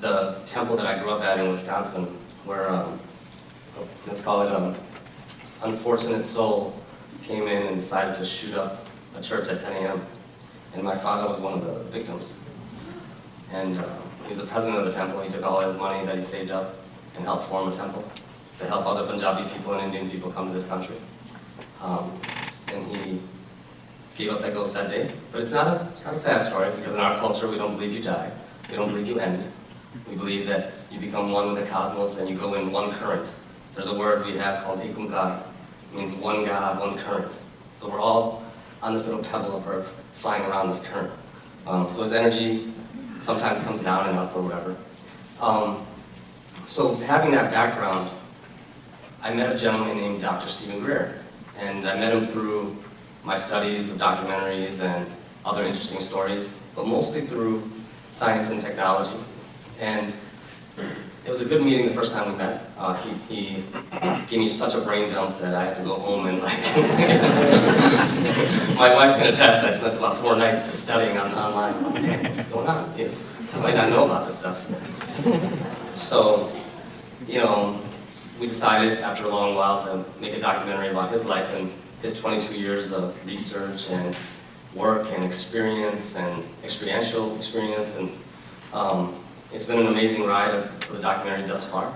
the temple that I grew up at in Wisconsin, where, let's call it an unfortunate soul came in and decided to shoot up a church at 10 a.m. And my father was one of the victims. And he was the president of the temple. He took all his money that he saved up and helped form a temple to help other Punjabi people and Indian people come to this country. And he gave up that ghost that day. But it's not a sad story, because in our culture, we don't believe you die. We don't believe you end. We believe that you become one with the cosmos and you go in one current. There's a word we have called Ekumkar. It means one God, one current. So we're all on this little pebble of earth, flying around this current. So his energy sometimes comes down and up or whatever. So having that background, I met a gentleman named Dr. Stephen Greer. And I met him through my studies of documentaries and other interesting stories, but mostly through science and technology. And it was a good meeting the first time we met. He gave me such a brain dump that I had to go home and my wife can attest, I spent about 4 nights just studying online. Okay, what's going on? I might not know about this stuff. So, we decided after a long while to make a documentary about his life and his 22 years of research and work and experience and experiential experience. And it's been an amazing ride for the documentary thus far.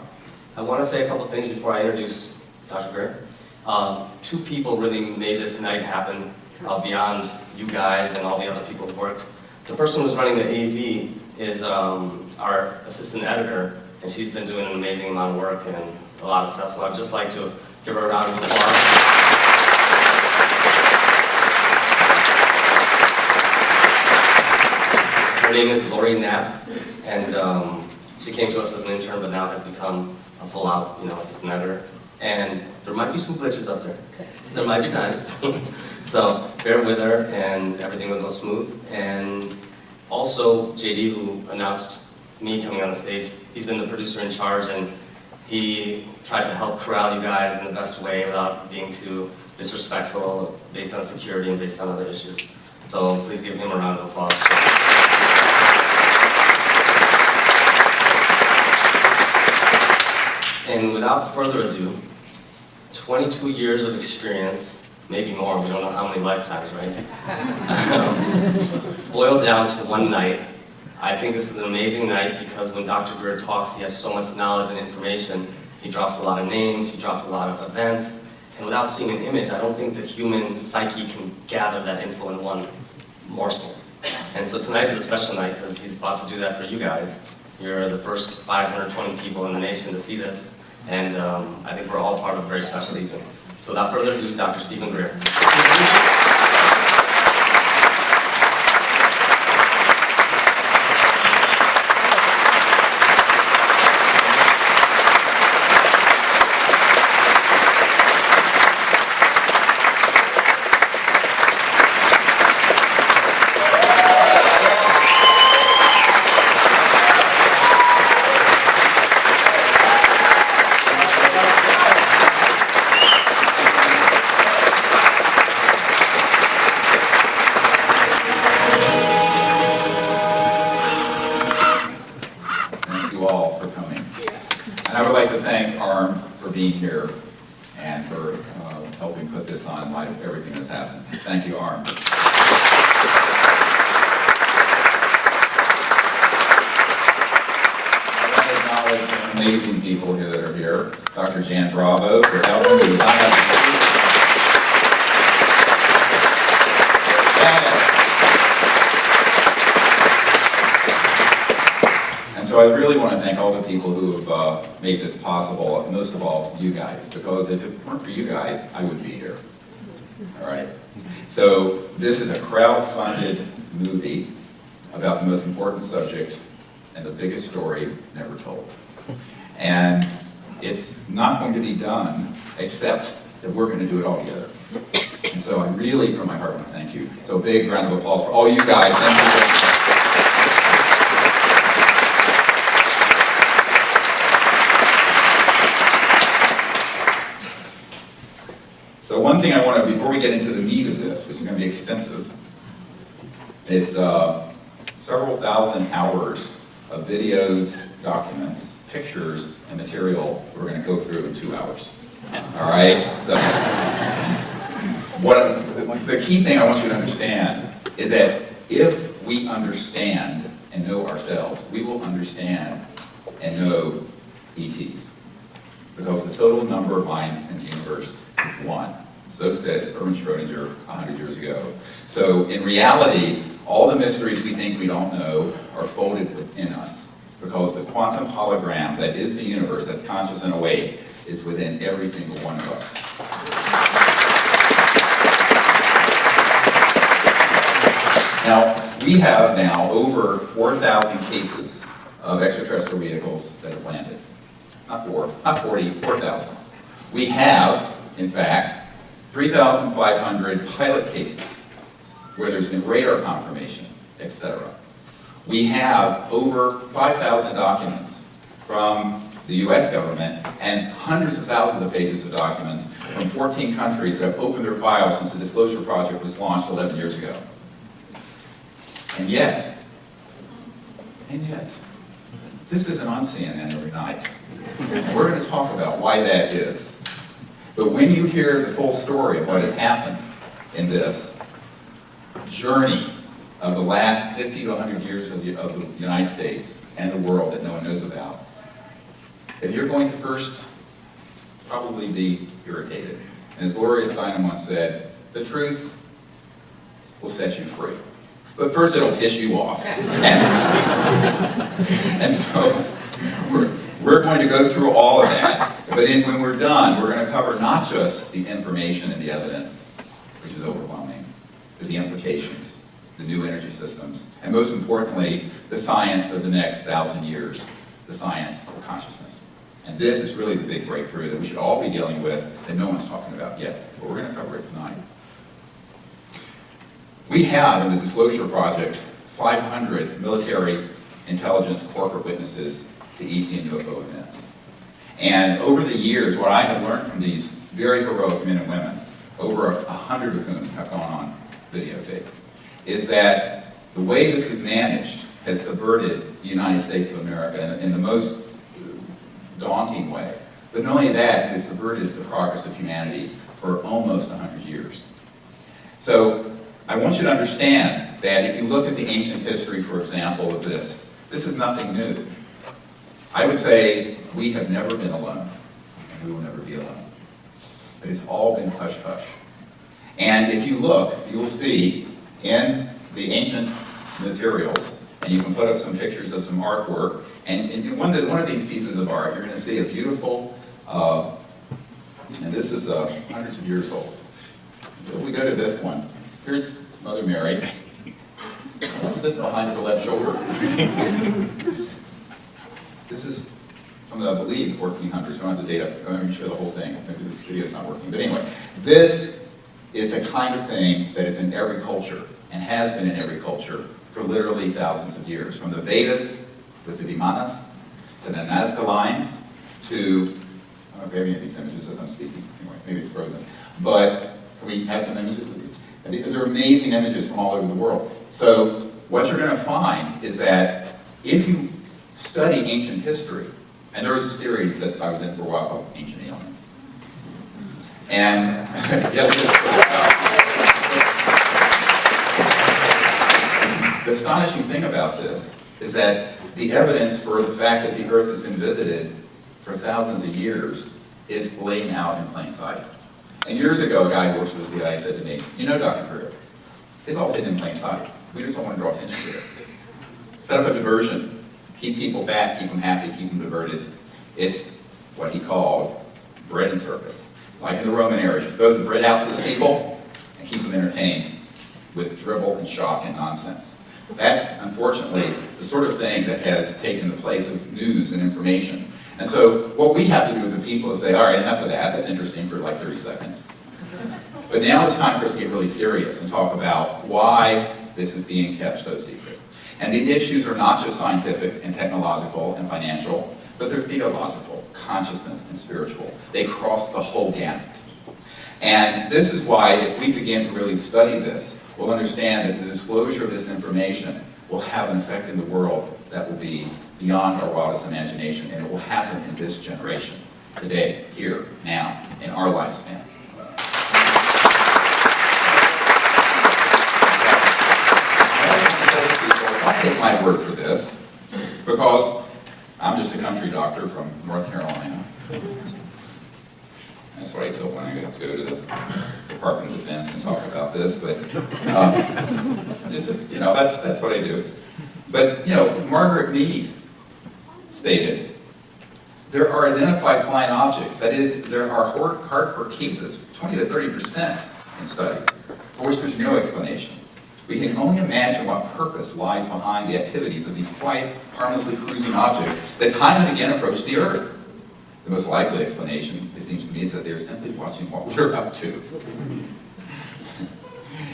I want to say a couple things before I introduce Dr. Greer. 2 people really made this night happen beyond you guys and all the other people who worked. The person who's running the AV is our assistant editor, and she's been doing an amazing amount of work and a lot of stuff, so I'd just like to give her a round of applause. Her name is Lori Knapp, and she came to us as an intern, but now has become a full-out, assistant editor. And there might be some glitches up there. There might be times. So bear with her, and everything will go smooth. And also, JD, who announced me coming on the stage, he's been the producer in charge, and he tried to help corral you guys in the best way without being too disrespectful based on security and based on other issues. So please give him a round of applause. And without further ado, 22 years of experience, maybe more, we don't know how many lifetimes, right? Boiled down to one night. I think this is an amazing night because when Dr. Greer talks, he has so much knowledge and information. He drops a lot of names, he drops a lot of events, and without seeing an image, I don't think the human psyche can gather that info in one morsel. And so tonight is a special night because he's about to do that for you guys. You're the first 520 people in the nation to see this, and I think we're all part of a very special evening. So without further ado, Dr. Stephen Greer. Here and for helping put this on in light of everything that's happened. Thank you, Arm. I want to acknowledge the amazing people here that are here. Dr. Jan Bravo for helping me. So I really want to thank all the people who have made this possible, and most of all, you guys, because if it weren't for you guys, I wouldn't be here. All right? So this is a crowd-funded movie about the most important subject and the biggest story never told. And it's not going to be done except that we're going to do it all together. And so I really, from my heart, want to thank you. So a big round of applause for all you guys. Thank you very much. So one thing I want to, before we get into the meat of this, which is going to be extensive, it's several thousand hours of videos, documents, pictures, and material we're going to go through in 2 hours. All right? So, the key thing I want you to understand is that if we understand and know ourselves, we will understand and know ETs. Because the total number of minds in the universe is 1. So said Erwin Schrödinger 100 years ago. So in reality, all the mysteries we think we don't know are folded within us. Because the quantum hologram that is the universe, that's conscious and awake, is within every single one of us. Now, we have now over 4,000 cases of extraterrestrial vehicles that have landed. Not 40, 4,000. We have, in fact, 3,500 pilot cases where there's been radar confirmation, etc. We have over 5,000 documents from the US government and hundreds of thousands of pages of documents from 14 countries that have opened their files since the Disclosure Project was launched 11 years ago. And yet, this isn't on CNN every night. And we're going to talk about why that is. But when you hear the full story of what has happened in this journey of the last 50 to 100 years of the United States and the world that no one knows about, if you're going to first probably be irritated. And as Gloria Steinem once said, the truth will set you free. But first it'll piss you off. And so we're going to go through all of that. But when we're done, we're going to cover not just the information and the evidence, which is overwhelming, but the implications, the new energy systems, and most importantly, the science of the next 1,000 years, the science of consciousness. And this is really the big breakthrough that we should all be dealing with that no one's talking about yet, but we're going to cover it tonight. We have, in the Disclosure Project, 500 military intelligence corporate witnesses to ET and UFO events. And over the years, what I have learned from these very heroic men and women, over 100 of whom have gone on videotape, is that the way this is managed has subverted the United States of America in the most daunting way. But not only that, it has subverted the progress of humanity for almost 100 years. So I want you to understand that if you look at the ancient history, for example, of this is nothing new. I would say we have never been alone, and we will never be alone. But it's all been hush-hush. And if you look, you will see in the ancient materials, and you can put up some pictures of some artwork, and in one of these pieces of art, you're going to see a beautiful, and this is hundreds of years old. So if we go to this one, here's Mother Mary. What's this behind her left shoulder? This is from the, I believe, 1400s. I don't have the data. I'm going to show the whole thing. Maybe the video's not working. But anyway, this is the kind of thing that is in every culture and has been in every culture for literally thousands of years. From the Vedas with the Vimanas to the Nazca lines to, I don't know if we have any of these images as I'm speaking. Anyway, maybe it's frozen. But can we have some images of these? And they're amazing images from all over the world. So what you're going to find is that if you study ancient history, and there was a series that I was in for a while called Ancient Aliens. And the astonishing thing about this is that the evidence for the fact that the Earth has been visited for thousands of years is laying out in plain sight. And years ago, a guy who works for the CIA said to me, you know, Dr. Greer, it's all hidden in plain sight. We just don't want to draw attention to it. Set up a diversion. Keep people fat, keep them happy, keep them diverted. It's what he called bread and circus. Like in the Roman era, just throw the bread out to the people and keep them entertained with dribble and shock and nonsense. That's, unfortunately, the sort of thing that has taken the place of news and information. And so what we have to do as a people is say, all right, enough of that. That's interesting for like 30 seconds. But now it's time for us to get really serious and talk about why this is being kept so secret. And the issues are not just scientific and technological and financial, but they're theological, consciousness, and spiritual. They cross the whole gamut. And this is why, if we begin to really study this, we'll understand that the disclosure of this information will have an effect in the world that will be beyond our wildest imagination, and it will happen in this generation, today, here, now, in our lifespan. I'll take my word for this, because I'm just a country doctor from North Carolina. That's what I told when I go to the Department of Defense and talk about this, but it's just, you know, that's what I do. But, you know, Margaret Mead stated, there are identified flying objects, that is, there are hardcore cases, 20 to 30% in studies, for which there's no explanation. We can only imagine what purpose lies behind the activities of these quite harmlessly cruising objects that time and again approach the Earth. The most likely explanation, it seems to me, is that they're simply watching what we're up to.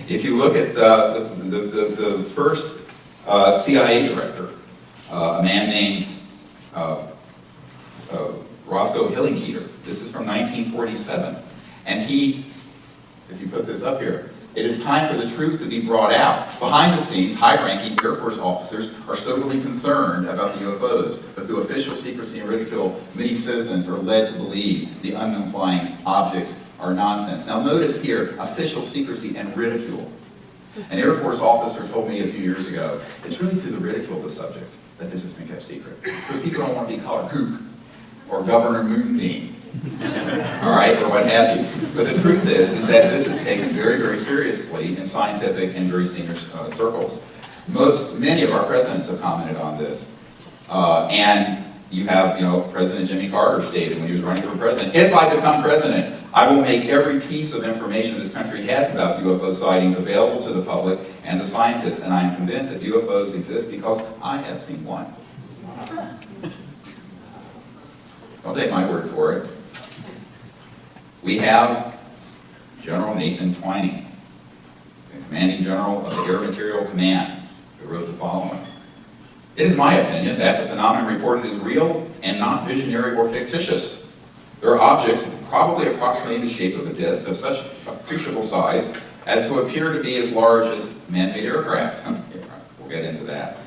If you look at the first CIA director, a man named Roscoe Hillenkoetter, this is from 1947, and he, if you put this up here, it is time for the truth to be brought out. Behind the scenes, high-ranking Air Force officers are soberly concerned about the UFOs, but through official secrecy and ridicule, many citizens are led to believe the unknown flying objects are nonsense. Now notice here, official secrecy and ridicule. An Air Force officer told me a few years ago, it's really through the ridicule of the subject that this has been kept secret. Because people don't want to be called a kook or Governor Moonbeam. All right, or what have you. But the truth is that this is taken very, very seriously in scientific and very senior circles. Many of our presidents have commented on this. And you have, President Jimmy Carter stated when he was running for president, if I become president, I will make every piece of information this country has about UFO sightings available to the public and the scientists, and I am convinced that UFOs exist because I have seen one. Don't take my word for it. We have General Nathan Twining, the commanding general of the Air Material Command, who wrote the following. It is my opinion that the phenomenon reported is real and not visionary or fictitious. There are objects probably approximating the shape of a disk of such appreciable size as to appear to be as large as man-made aircraft. We'll get into that.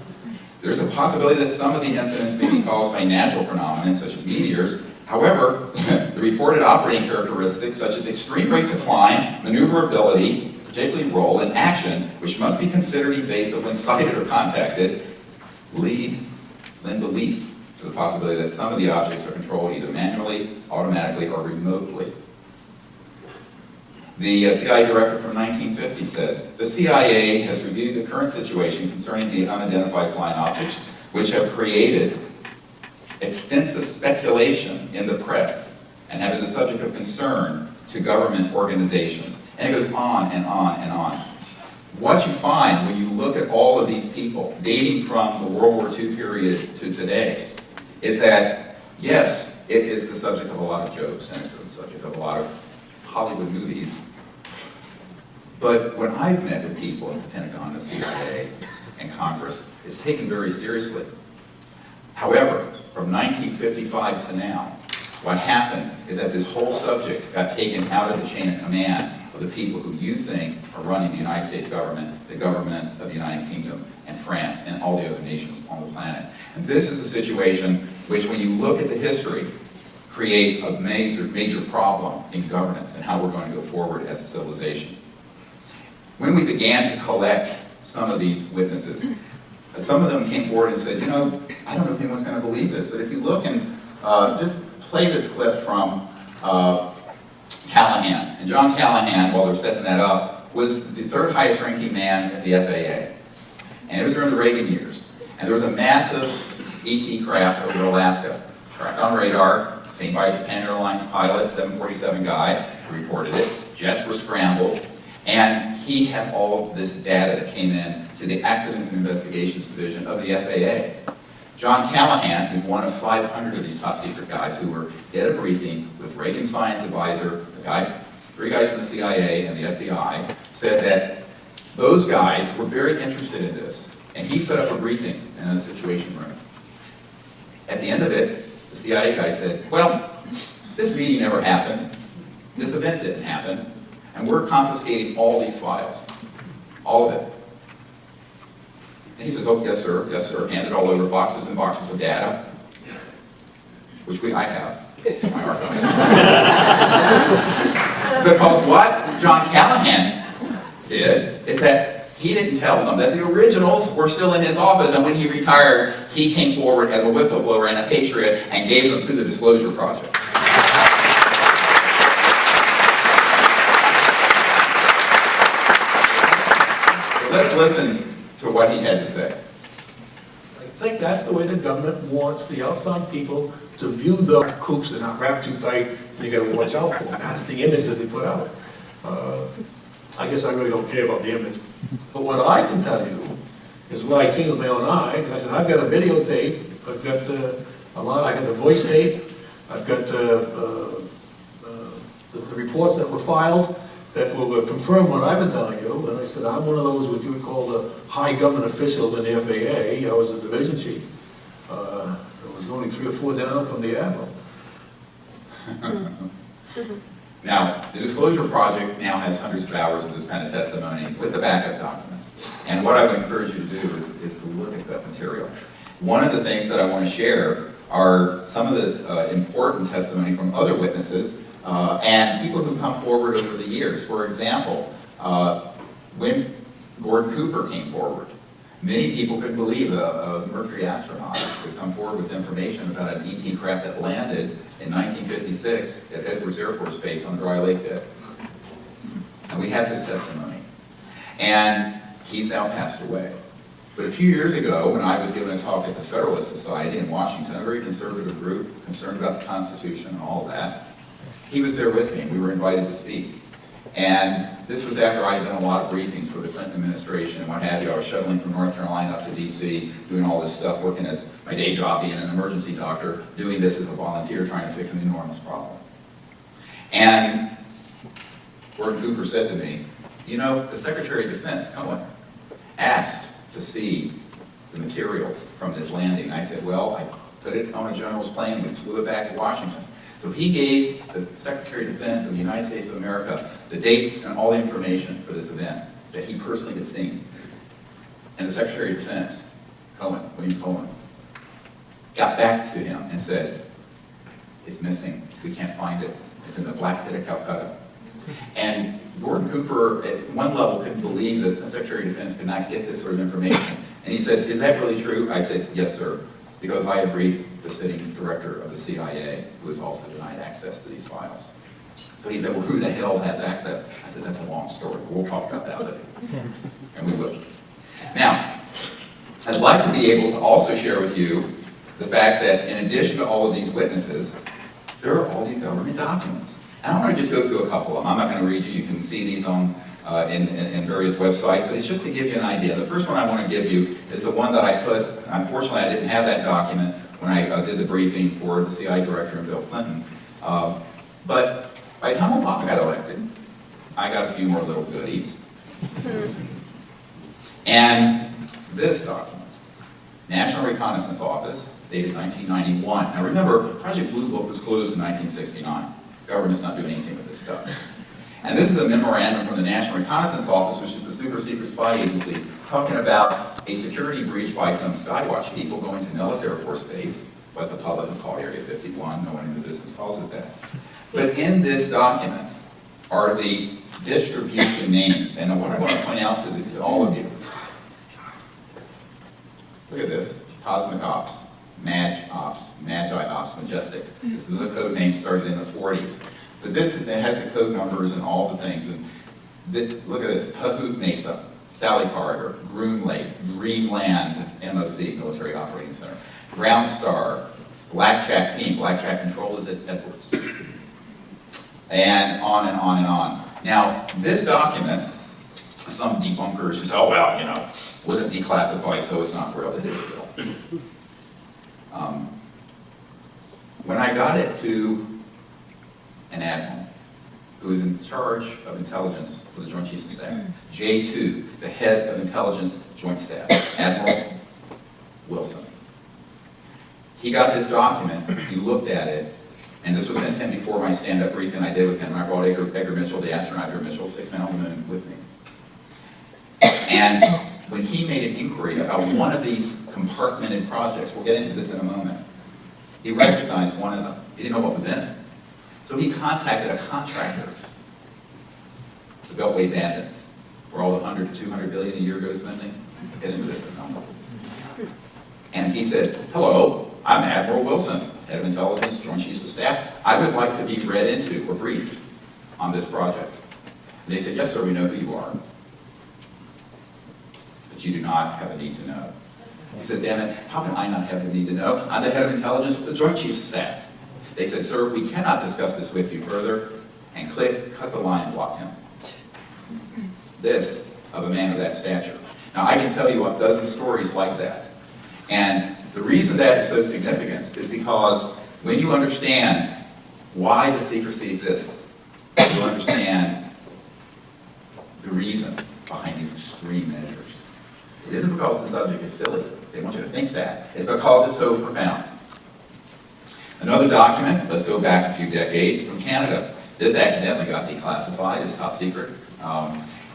There's a possibility that some of the incidents may be caused by natural phenomena such as meteors. However, the reported operating characteristics such as extreme rates of climb, maneuverability, particularly roll, and action, which must be considered evasive when sighted or contacted, lend belief to the possibility that some of the objects are controlled either manually, automatically, or remotely. The CIA director from 1950 said, the CIA has reviewed the current situation concerning the unidentified flying objects, which have created extensive speculation in the press and have been the subject of concern to government organizations. And it goes on and on and on. What you find when you look at all of these people, dating from the World War II period to today, is that, yes, it is the subject of a lot of jokes, and it's the subject of a lot of Hollywood movies. But when I've met with people at the Pentagon, the CIA, and Congress, it's taken very seriously. However, from 1955 to now, what happened is that this whole subject got taken out of the chain of command of the people who you think are running the United States government, the government of the United Kingdom, and France, and all the other nations on the planet. And this is a situation which, when you look at the history, creates a major problem in governance and how we're going to go forward as a civilization. When we began to collect some of these witnesses, some of them came forward and said, I don't know if anyone's going to believe this, but if you look and just play this clip from Callahan. And John Callahan, while they're setting that up, was the third highest ranking man at the FAA. And it was during the Reagan years. And there was a massive ET craft over Alaska, tracked on radar, seen by a Japan Airlines pilot, 747 guy, who reported it. Jets were scrambled. And he had all of this data that came in to the Accidents and Investigations Division of the FAA. John Callahan, who's one of 500 of these top secret guys who were at a briefing with Reagan's science advisor, three guys from the CIA and the FBI, said that those guys were very interested in this. And he set up a briefing in a situation room. At the end of it, the CIA guy said, well, this meeting never happened. This event didn't happen. And we're confiscating all these files. All of it. And he says, oh, yes, sir, handed all over boxes and boxes of data, which I have in my archive. Because what John Callahan did is that he didn't tell them that the originals were still in his office, and when he retired, he came forward as a whistleblower and a patriot and gave them to the Disclosure Project. So let's listen to what he had to say. I think that's the way the government wants the outside people to view the kooks. They're not wrapped too tight, and you gotta watch out for them. That's the image that they put out. I guess I really don't care about the image. But what I can tell you is what I seen with my own eyes, and I said, I've got a videotape, I've got I got the voice tape, I've got the reports that were filed that will confirm what I've been telling you. And I said, I'm one of those what you would call the high government official in the FAA. I was a division chief. It was only 3 or 4 down from the admiral. Now, the Disclosure Project now has hundreds of hours of this kind of testimony with the backup documents. And what I would encourage you to do is to look at that material. One of the things that I want to share are some of the important testimony from other witnesses and people who come forward over the years. For example, when Gordon Cooper came forward, many people couldn't believe a Mercury astronaut would come forward with information about an ET craft that landed in 1956 at Edwards Air Force Base on Dry Lake Pit. And we have his testimony. And he's now passed away. But a few years ago, when I was giving a talk at the Federalist Society in Washington, a very conservative group concerned about the Constitution and all that, he was there with me, and we were invited to speak. And this was after I had done a lot of briefings for the Clinton administration and what have you. I was shuttling from North Carolina up to DC, doing all this stuff, working as my day job being an emergency doctor, doing this as a volunteer trying to fix an enormous problem. And Gordon Cooper said to me, you know, the Secretary of Defense, Cohen, asked to see the materials from this landing. I said, well, I put it on a general's plane and we flew it back to Washington. So he gave the Secretary of Defense of the United States of America the dates and all the information for this event that he personally had seen. And the Secretary of Defense, Cohen, William Cohen, got back to him and said, it's missing, we can't find it. It's in the Black Pit of Calcutta. And Gordon Cooper, at one level, couldn't believe that the Secretary of Defense could not get this sort of information. And he said, is that really true? I said, yes, sir, because I had briefed the sitting director of the CIA, who was also denied access to these files. So he said, well, who the hell has access? I said, that's a long story. We'll talk about that later. And we will. Now, I'd like to be able to also share with you the fact that in addition to all of these witnesses, there are all these government documents. And I want to just go through a couple of them. I'm not going to read you. You can see these on in various websites, but it's just to give you an idea. The first one I want to give you is the one that I put. Unfortunately, I didn't have that document when I did the briefing for the CIA director and Bill Clinton. But by the time Obama got elected, I got a few more little goodies. And this document, National Reconnaissance Office, dated 1991. Now remember, Project Blue Book was closed in 1969. Government's not doing anything with this stuff. And this is a memorandum from the National Reconnaissance Office, which is the super secret spy agency, talking about a security breach by some Skywatch people going to Nellis Air Force Base, what the public would call Area 51, no one in the business calls it that. But in this document are the distribution names. And what I want to point out to all of you, look at this, Cosmic Ops, Magi Ops, Majestic. This is a code name started in the 40s. But this it has the code numbers and all the things. And look at this, Pahoot Mesa, Sally Corridor, Groom Lake, Greenland, MOC, Military Operating Center, Ground Star, Blackjack Team, Blackjack Control is at Edwards. And on and on and on. Now, this document, some debunkers who say, oh, well, you know, wasn't declassified, so it's not real. It is real. When I got it to an admiral who was in charge of intelligence for the Joint Chiefs of Staff, J2, the head of intelligence Joint Staff, Admiral Wilson. He got this document, he looked at it, and this was sent to him before my stand-up briefing I did with him. I brought Edgar Mitchell, the astronaut Edgar Mitchell, 6 men on the moon with me. And when he made an inquiry about one of these compartmented projects, we'll get into this in a moment, he recognized one of them. He didn't know what was in it. So he contacted a contractor, the Beltway Bandits, where all the 100 to 200 billion a year goes missing. We'll get into this in a moment. And he said, hello, I'm Admiral Wilson, Head of Intelligence, Joint Chiefs of Staff. I would like to be read into or briefed on this project. And they said, yes, sir, we know who you are. But you do not have a need to know. He said, damn it, how can I not have the need to know? I'm the Head of Intelligence with the Joint Chiefs of Staff. They said, sir, we cannot discuss this with you further, and cut the line and blocked him. This of a man of that stature. Now, I can tell you a dozen stories like that. And the reason that is so significant is because when you understand why the secrecy exists, you understand the reason behind these extreme measures. It isn't because the subject is silly. They want you to think that. It's because it's so profound. Another document, let's go back a few decades, from Canada. This accidentally got declassified, it's top secret.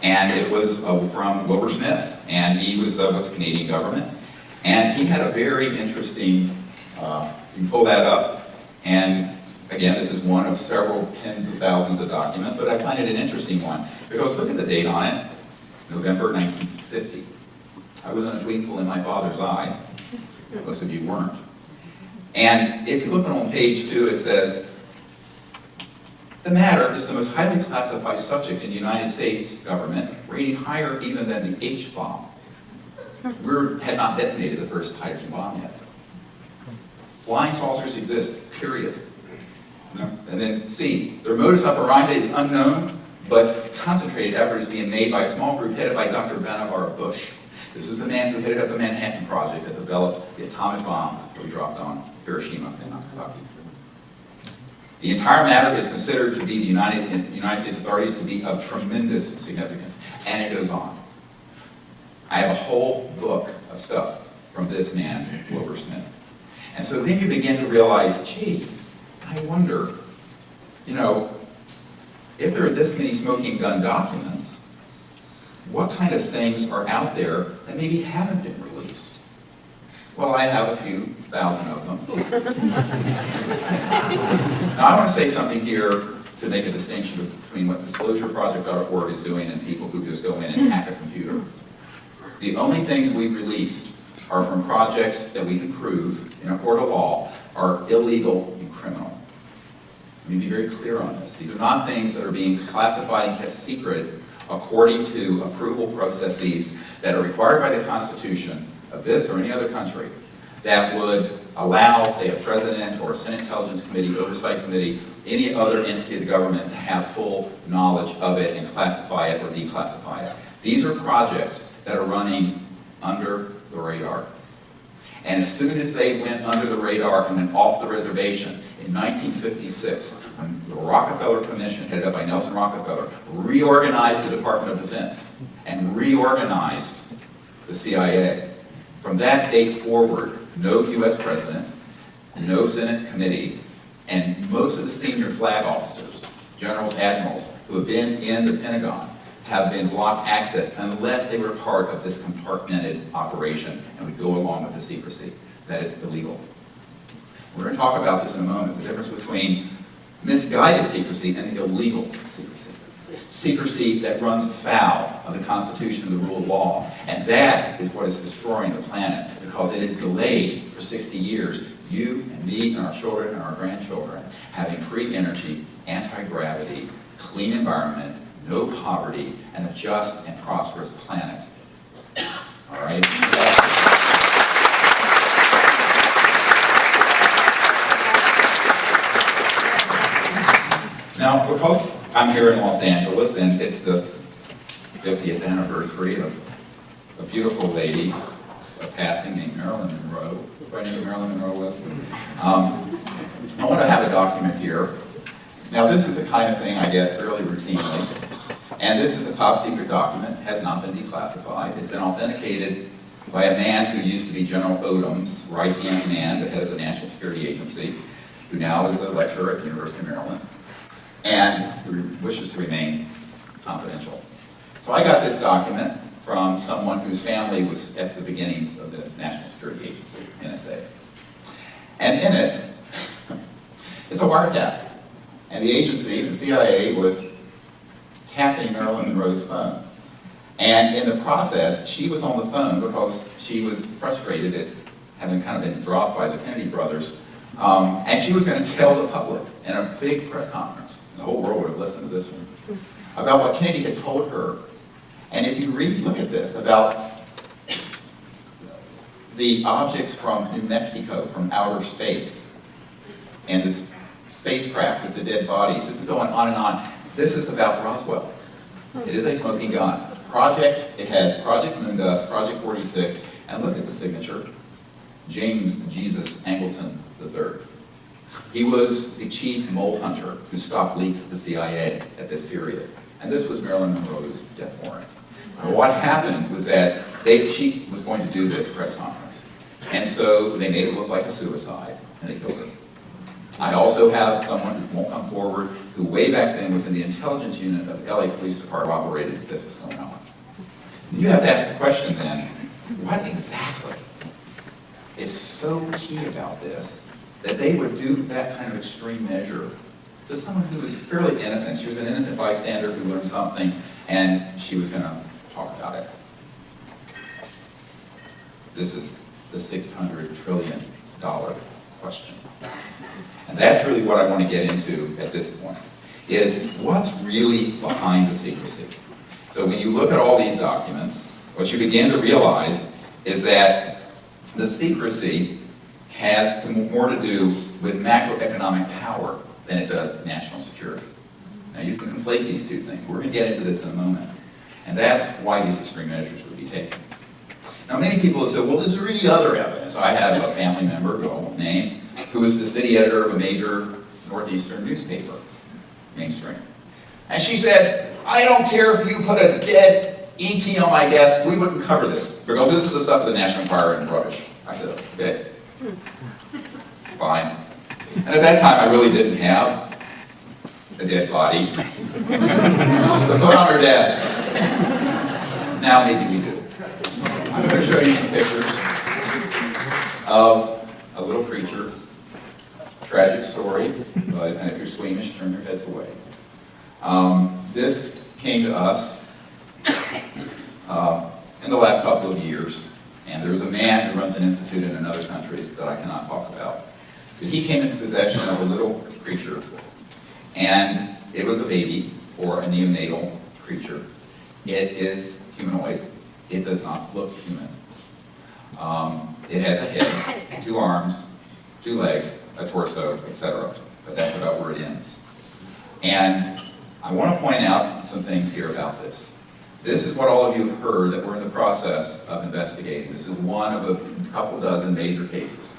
And it was from Wilbur Smith, and he was with the Canadian government. And he had a very interesting, you can pull that up, and again, this is one of several tens of thousands of documents, but I find it an interesting one, because look at the date on it, November 1950. I was in a twinkle in my father's eye. Most of you weren't. And if you look on page 2, it says, the matter is the most highly classified subject in the United States government, rating higher even than the H-bomb. We had not detonated the first hydrogen bomb yet. Flying saucers exist, period. And then C, their modus operandi is unknown, but concentrated effort is being made by a small group headed by Dr. Vannevar Bush. This is the man who headed up the Manhattan Project that developed the atomic bomb that we dropped on Hiroshima and Nagasaki. The entire matter is considered to be the United States authorities to be of tremendous significance, and it goes on. I have a whole book of stuff from this man, Wilbur Smith. And so then you begin to realize, gee, I wonder, if there are this many smoking gun documents, what kind of things are out there that maybe haven't been released? Well, I have a few thousand of them. Now, I want to say something here to make a distinction between what disclosureproject.org is doing and people who just go in and hack a computer. The only things we've released are from projects that we can prove in a court of law are illegal and criminal. Let me be very clear on this. These are not things that are being classified and kept secret according to approval processes that are required by the Constitution of this or any other country that would allow, say, a president or a Senate Intelligence Committee, Oversight Committee, any other entity of the government to have full knowledge of it and classify it or declassify it. These are projects that are running under the radar. And as soon as they went under the radar and went off the reservation, in 1956, when the Rockefeller Commission, headed up by Nelson Rockefeller, reorganized the Department of Defense and reorganized the CIA. From that date forward, no U.S. president, no Senate committee, and most of the senior flag officers, generals, admirals, who have been in the Pentagon, have been blocked access unless they were part of this compartmented operation and would go along with the secrecy. That is illegal. We're going to talk about this in a moment, the difference between misguided secrecy and illegal secrecy. Secrecy that runs afoul of the Constitution and the rule of law. And that is what is destroying the planet, because it is delayed for 60 years. You and me and our children and our grandchildren having free energy, anti-gravity, clean environment, no poverty, and a just and prosperous planet. All right? Now, because I'm here in Los Angeles, and it's the 50th anniversary of a beautiful lady, a passing named Marilyn Monroe. Everybody know who Marilyn Monroe was? I want to have a document here. Now, this is the kind of thing I get fairly routinely. And this is a top secret document, has not been declassified. It's been authenticated by a man who used to be General Odom's right-hand man, the head of the National Security Agency, who now is a lecturer at the University of Maryland, and who wishes to remain confidential. So I got this document from someone whose family was at the beginnings of the National Security Agency, NSA. And in it, it's a wiretap. And the agency, the CIA, was tapping Marilyn Monroe's phone. And in the process, she was on the phone because she was frustrated at having kind of been dropped by the Kennedy brothers. And she was going to tell the public in a big press conference, the whole world would have listened to this one, about what Kennedy had told her. And if you look at this, about the objects from New Mexico, from outer space, and this spacecraft with the dead bodies, this is going on and on. This is about Roswell. It is a smoking gun. It has Project Moondust, Project 46, and look at the signature, James Jesus Angleton III. He was the chief mole hunter who stopped leaks at the CIA at this period. And this was Marilyn Monroe's death warrant. And what happened was that she was going to do this press conference. And so they made it look like a suicide, and they killed her. I also have someone who won't come forward, who way back then was in the intelligence unit of the LA Police Department, operated this was going on. You have to ask the question then, what exactly is so key about this that they would do that kind of extreme measure to someone who was fairly innocent? She was an innocent bystander who learned something, and she was going to talk about it. This is the $600 trillion question. And that's really what I want to get into at this point, is what's really behind the secrecy. So when you look at all these documents, what you begin to realize is that the secrecy has more to do with macroeconomic power than it does national security. Now you can conflate these two things. We're going to get into this in a moment. And that's why these extreme measures would be taken. Now many people have said, well, is there any other evidence? I have a family member, who I won't name, who was the city editor of a major northeastern newspaper, mainstream. And she said, I don't care if you put a dead ET on my desk, we wouldn't cover this, because this is the stuff of the National Enquirer and rubbish. I said, okay, fine. And at that time, I really didn't have a dead body to put on her desk. Now maybe we do. I'm going to show you some pictures of a little creature. Tragic story, but and if you're squeamish, turn your heads away. This came to us in the last couple of years, and there's a man who runs an institute in another country that I cannot talk about. But he came into possession of a little creature, and it was a baby, or a neonatal creature. It is humanoid. It does not look human. It has a head, 2 arms, 2 legs, a torso, etc. But that's about where it ends. And I want to point out some things here about this. This is what all of you have heard that we're in the process of investigating. This is one of a couple dozen major cases.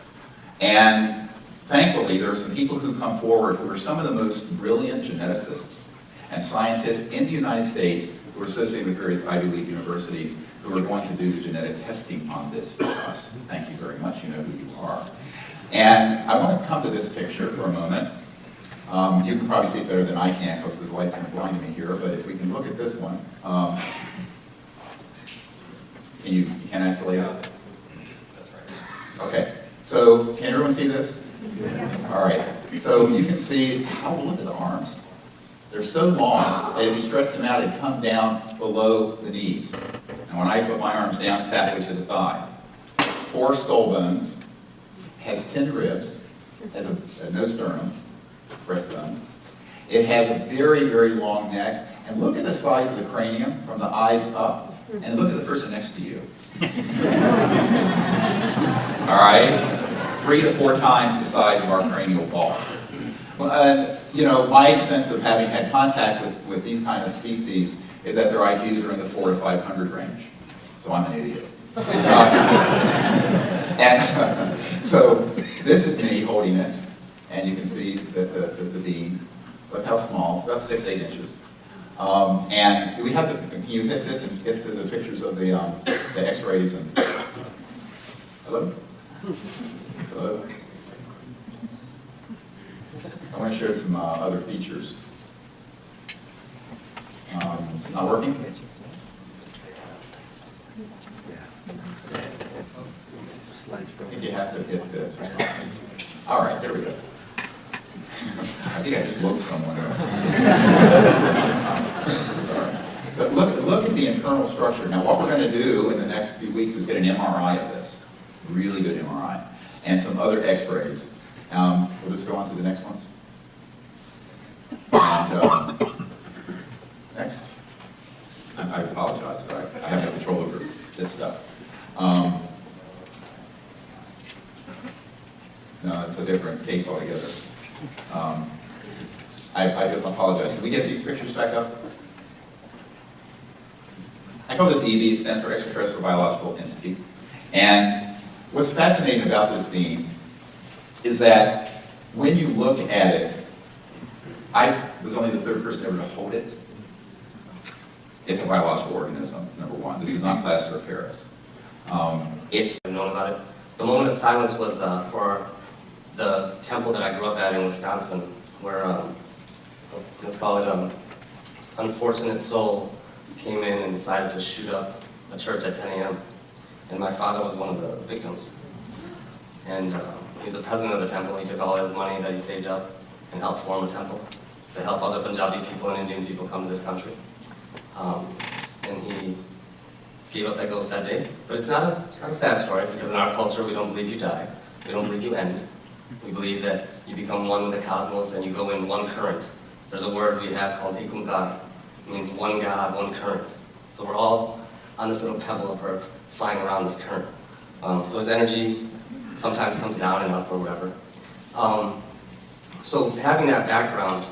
And thankfully, there are some people who come forward who are some of the most brilliant geneticists and scientists in the United States who are associated with various Ivy League universities who are going to do the genetic testing on this for us. Thank you very much. You know who you are. And I want to come to this picture for a moment. You can probably see it better than I can because the light's going to blind me here, but if we can look at this one. Can I isolate it? Okay, so can everyone see this? All right, so you can see, look at the arms. They're so long that if you stretch them out, they come down below the knees. And when I put my arms down, it's halfway to the thigh. 4 skull bones, has 10 ribs, has no sternum, breastbone. It has a very, very long neck. And look at the size of the cranium from the eyes up. And look at the person next to you. All right? 3 to 4 times the size of our cranial ball. Well, you know, my sense of having had contact with these kind of species is that their IQs are in the 400 to 500 range. So I'm an idiot. And so this is me holding it, and you can see the bead. Look how small, it's about 6-8 inches. And we have the, can you hit this and get to the pictures of the x-rays and, hello? Hello? I want to show some other features. It's not working? think you have to hit this or something. All right, there we go. I think I just woke someone up. Sorry. But look at the internal structure. Now, what we're going to do in the next few weeks is get an MRI of this, really good MRI, and some other X-rays. We'll just go on to the next ones. And next. I apologize, but I have no control over this stuff. No, it's a different case altogether. I do apologize. Can we get these pictures back up? I call this EB, it stands for extraterrestrial biological entity. And what's fascinating about this being is that when you look at it, I was only the third person ever to hold it. It's a biological organism, number one. This is not plaster of Paris. It's known about it. The moment of silence was for the temple that I grew up at in Wisconsin, where, let's call it, unfortunate soul came in and decided to shoot up a church at 10 a.m. And my father was one of the victims. And he's the president of the temple. He took all his money that he saved up and helped form a temple to help other Punjabi people and Indian people come to this country. And he gave up that ghost that day. But it's not a sad story, because in our culture, we don't believe you die. We don't believe you end. We believe that you become one with the cosmos and you go in one current. There's a word we have called Ekumgar. It means one God, one current. So we're all on this little pebble of Earth, flying around this current. So his energy sometimes comes down and up or whatever. So having that background,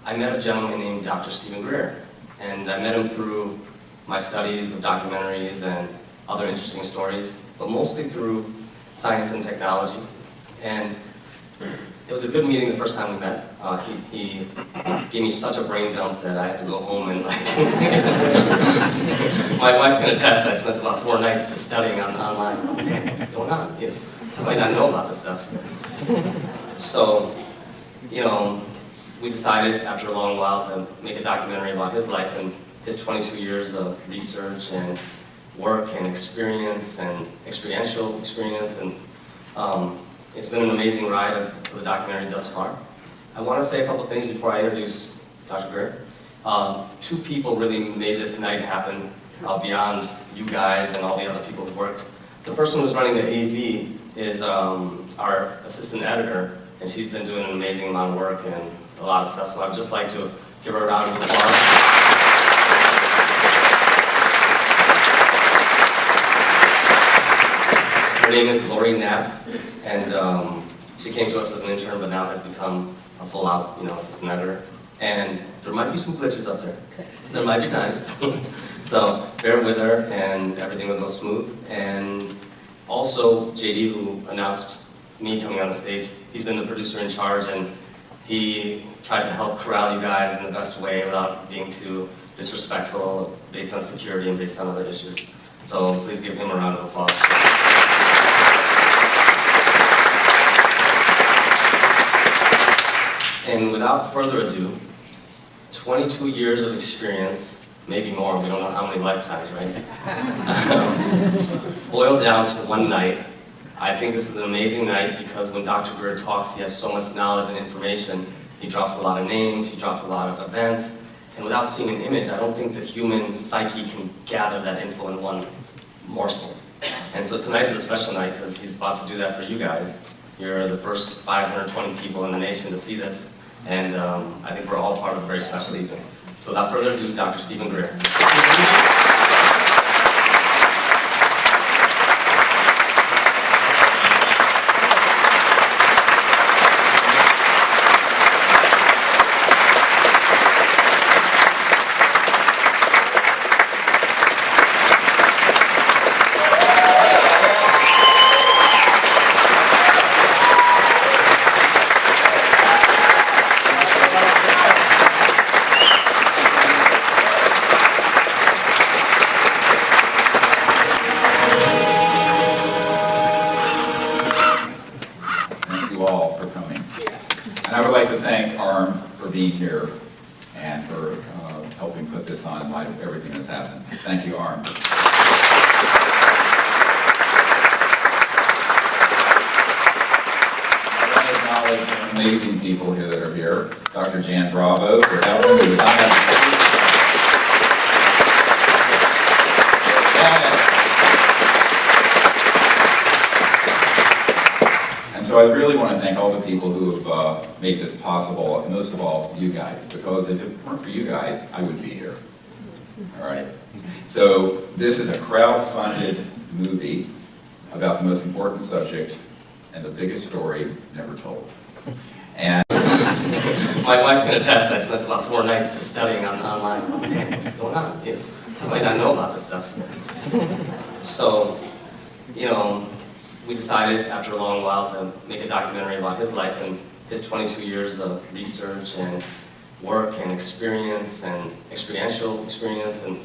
I met a gentleman named Dr. Stephen Greer. And I met him through my studies of documentaries and other interesting stories, but mostly through science and technology. And it was a good meeting the first time we met. He gave me such a brain dump that I had to go home and my wife can attest, I spent about 4 nights just studying online. Okay, what's going on? You know, I might not know about this stuff. So, we decided after a long while to make a documentary about his life and his 22 years of research and work and experience and experiential experience. And it's been an amazing ride for the documentary thus far. I want to say a couple things before I introduce Dr. Greer. 2 people really made this night happen beyond you guys and all the other people who worked. The person who's running the AV is our assistant editor, and she's been doing an amazing amount of work and a lot of stuff, so I'd just like to give her a round of applause. Her name is Lori Knapp, and she came to us as an intern, but now has become a full-out, assistant editor. And there might be some glitches up there. There might be times. So bear with her, and everything will go smooth. And also, JD, who announced me coming on the stage, he's been the producer in charge, and he tried to help corral you guys in the best way without being too disrespectful based on security and based on other issues. So please give him a round of applause. And without further ado, 22 years of experience, maybe more, we don't know how many lifetimes, right? Boiled down to one night. I think this is an amazing night because when Dr. Greer talks, he has so much knowledge and information. He drops a lot of names, he drops a lot of events, and without seeing an image, I don't think the human psyche can gather that info in one morsel. And so tonight is a special night because he's about to do that for you guys. You're the first 520 people in the nation to see this, and I think we're all part of a very special evening. So without further ado, Dr. Stephen Greer. Being here and for helping put this on in light of everything that's happened. Thank you, Arm. amazing people here that are here. Dr. Jan Bravo for helping. We would not have And so I really want to thank all the people who have made this possible, and most of all, you guys, because if it weren't for you guys, I would be here. All right? So this is a crowd-funded movie about the most important subject and the biggest story never told. And My wife can attest, I spent about 4 nights just studying online. Okay, what's going on? You might not know about this stuff. So, we decided after a long while to make a documentary about his life and his 22 years of research and work and experience and experiential experience. And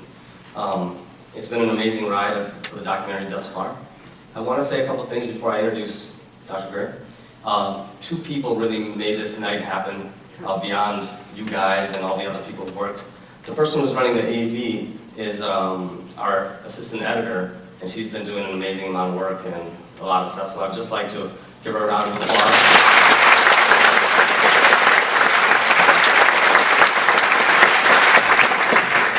it's been an amazing ride for the documentary thus far. I want to say a couple of things before I introduce Dr. Greer. 2 people really made this night happen beyond you guys and all the other people who worked. The person who's running the AV is our assistant editor, and she's been doing an amazing amount of work and a lot of stuff, so I'd just like to give her a round of applause.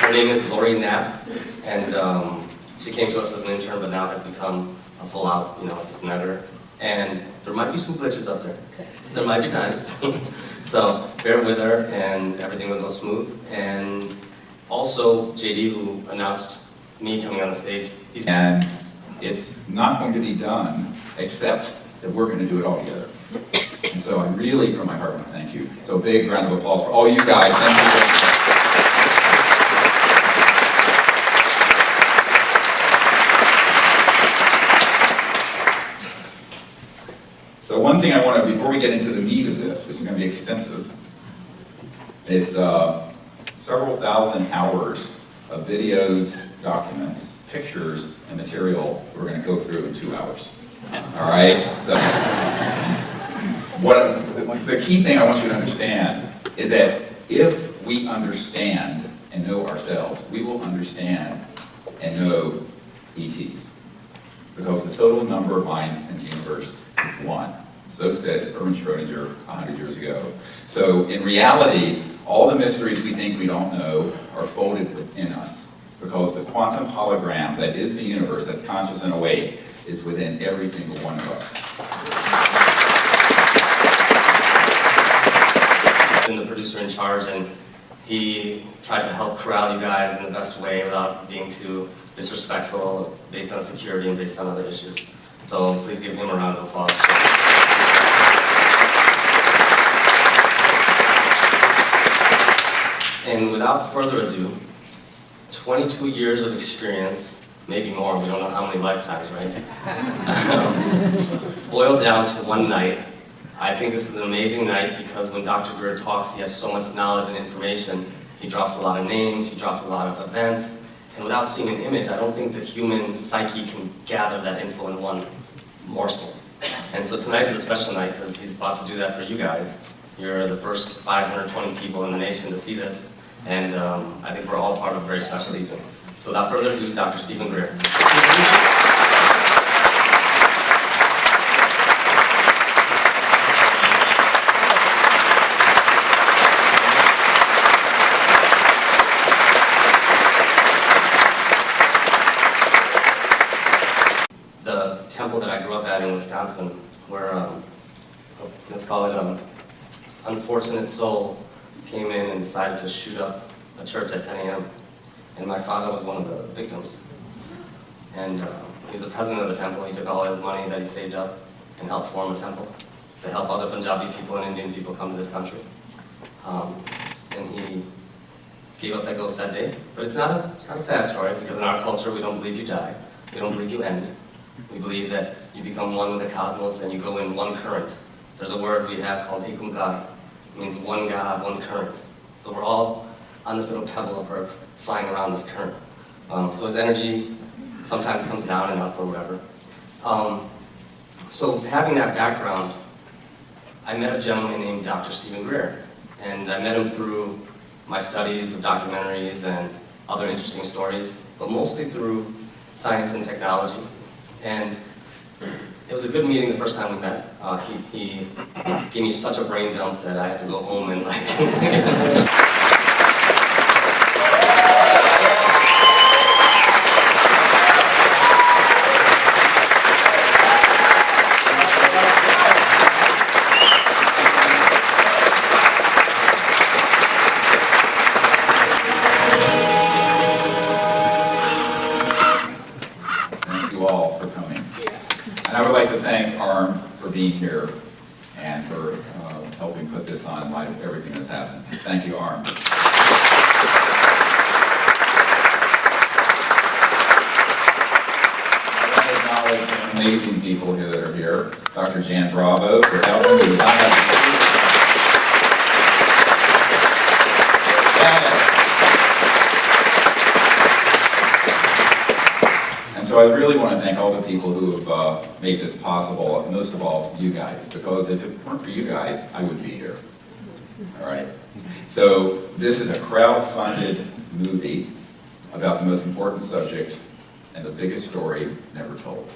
Her name is Lori Knapp, and she came to us as an intern, but now has become a full-out, assistant editor. And there might be some glitches up there. There might be times. So bear with her, and everything will go smooth. And also, JD, who announced me coming on the stage. And it's not going to be done except that we're going to do it all together. And so I really, from my heart, want to thank you. So a big round of applause for all you guys. Thank you. So one thing I want to, before we get into the meat of this, which is going to be extensive, it's several thousand hours of videos, documents, pictures, and material we're going to go through in 2 hours. All right? So the key thing I want you to understand is that if we understand and know ourselves, we will understand and know ETs. Because the total number of minds in the universe is 1. So said Erwin Schrödinger 100 years ago. So in reality, all the mysteries we think we don't know are folded within us, because the quantum hologram that is the universe, that's conscious and awake, is within every single one of us. I've been the producer in charge, and he tried to help corral you guys in the best way without being too disrespectful based on security and based on other issues. So please give him a round of applause. And without further ado, 22 years of experience, maybe more, we don't know how many lifetimes, right? Boiled down to one night. I think this is an amazing night because when Dr. Greer talks, he has so much knowledge and information. He drops a lot of names, he drops a lot of events, and without seeing an image, I don't think the human psyche can gather that info in one morsel. And so tonight is a special night because he's about to do that for you guys. You're the first 520 people in the nation to see this, and I think we're all part of a very special evening. So without further ado, Dr. Stephen Greer. The temple that I grew up at in Wisconsin, where, let's call it an unfortunate soul came in and decided to shoot up a church at 10 a.m. And my father was one of the victims. And he was the president of the temple. He took all his money that he saved up and helped form a temple to help other Punjabi people and Indian people come to this country. And he gave up that ghost that day. But it's not a sad story, because in our culture, we don't believe you die. We don't believe you end. We believe that you become one with the cosmos and you go in one current. There's a word we have called Ekumkar. It means one God, one current. So we're all on this little pebble of earth flying around this current. So his energy sometimes comes down and up or whatever. So having that background, I met a gentleman named Dr. Stephen Greer. And I met him through my studies of documentaries and other interesting stories, but mostly through science and technology. And It was a good meeting the first time we met. He gave me such a brain dump that I had to go home and like... Thank you all for coming. And I would like to thank ARM for being here and for helping put this on in light of everything that's happened. Thank you, ARM. I want to acknowledge amazing people here that are here. Dr. Jan Bravo for helping me. And so I really want to thank all the people who have made this possible, and most of all, you guys, because if it weren't for you guys, I wouldn't be here. All right? So this is a crowd-funded movie about the most important subject and the biggest story never told.